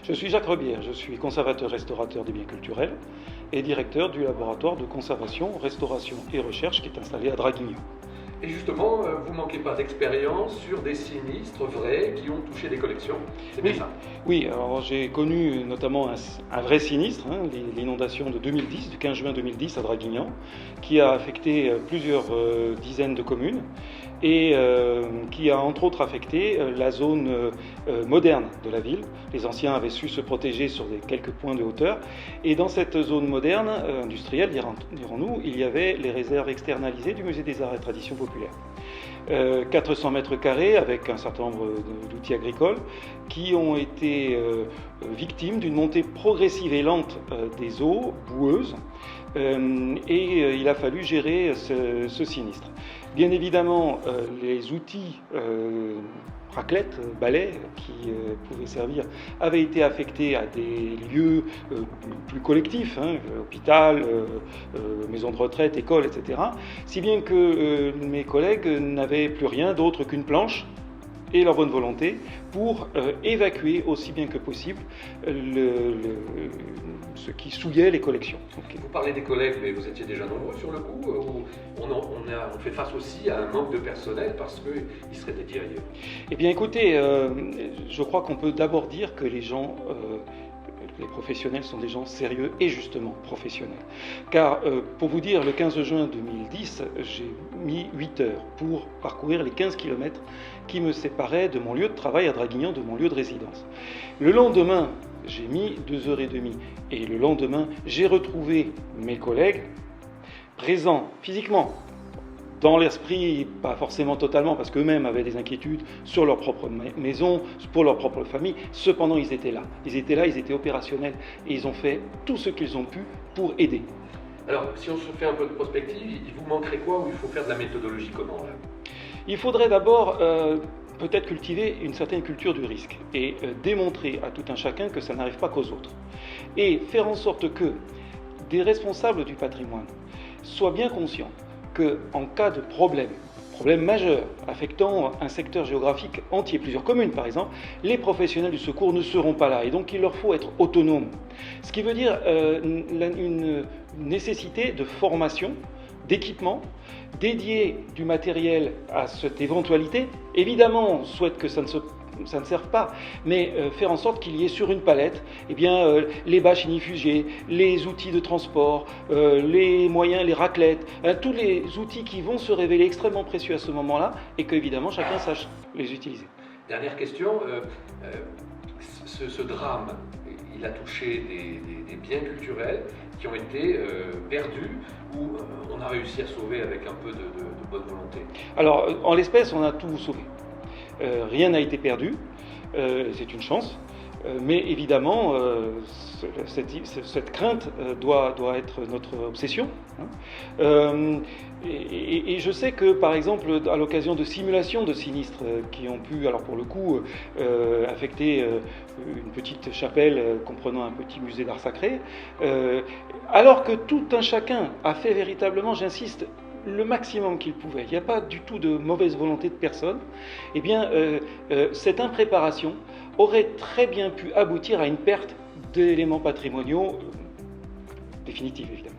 Je suis Jacques Rebière, je suis conservateur-restaurateur des biens culturels et directeur du laboratoire de conservation, restauration et recherche qui est installé à Draguignan. Et justement, vous ne manquez pas d'expérience sur des sinistres vrais qui ont touché des collections, c'est bien ça? Oui, alors j'ai connu notamment un vrai sinistre, l'inondation de 2010, du 15 juin 2010 à Draguignan, qui a affecté plusieurs dizaines de communes et qui a entre autres affecté la zone moderne de la ville. Les anciens avaient su se protéger sur quelques points de hauteur et dans cette zone moderne, industrielle dirons-nous, il y avait les réserves externalisées du musée des arts et traditions populaires. 400 mètres carrés avec un certain nombre d'outils agricoles qui ont été victimes d'une montée progressive et lente des eaux boueuses et il a fallu gérer ce sinistre. Bien évidemment, les outils raclettes, balais qui pouvaient servir avaient été affectés à des lieux plus collectifs, hôpital, maison de retraite, école, etc. Si bien que mes collègues n'avaient plus rien d'autre qu'une planche et leur bonne volonté pour évacuer aussi bien que possible ce qui souillait les collections. Okay. Vous parlez des collègues, mais vous étiez déjà nombreux sur le coup, ou on fait face aussi à un manque de personnel parce qu'ils seraient dédiés ailleurs? Eh bien écoutez, je crois qu'on peut d'abord dire que les professionnels sont des gens sérieux et justement professionnels. Car pour vous dire, le 15 juin 2010, j'ai mis 8 heures pour parcourir les 15 km qui me séparaient de mon lieu de travail à Draguignan, de mon lieu de résidence. Le lendemain, j'ai mis 2h30 et le lendemain, j'ai retrouvé mes collègues présents physiquement, dans l'esprit, pas forcément totalement, parce qu'eux-mêmes avaient des inquiétudes sur leur propre maison, pour leur propre famille. Cependant, ils étaient là. Ils étaient opérationnels et ils ont fait tout ce qu'ils ont pu pour aider. Alors, si on se fait un peu de prospective, il vous manquerait quoi ou il faut faire de la méthodologie comment là? Il faudrait d'abord peut-être cultiver une certaine culture du risque et démontrer à tout un chacun que ça n'arrive pas qu'aux autres. Et faire en sorte que des responsables du patrimoine soient bien conscients qu'en cas de problème majeur affectant un secteur géographique entier, plusieurs communes par exemple, les professionnels du secours ne seront pas là et donc il leur faut être autonomes. Ce qui veut dire une nécessité de formation, d'équipement, dédié du matériel à cette éventualité. Évidemment, on souhaite que ça ne serve pas, mais faire en sorte qu'il y ait sur une palette les bâches ignifuges, les outils de transport, les moyens, les raclettes, tous les outils qui vont se révéler extrêmement précieux à ce moment-là et qu'évidemment chacun sache les utiliser. Dernière question, ce drame, il a touché des biens culturels qui ont été perdus ou on a réussi à sauver avec un peu de bonne volonté? Alors, en l'espèce, on a tout sauvé. Rien n'a été perdu, c'est une chance, mais évidemment, cette crainte doit être notre obsession. Et je sais que, par exemple, à l'occasion de simulations de sinistres qui ont pu, alors pour le coup, affecter une petite chapelle comprenant un petit musée d'art sacré, alors que tout un chacun a fait véritablement, j'insiste, le maximum qu'il pouvait, il n'y a pas du tout de mauvaise volonté de personne, eh bien, cette impréparation aurait très bien pu aboutir à une perte d'éléments patrimoniaux définitifs, évidemment.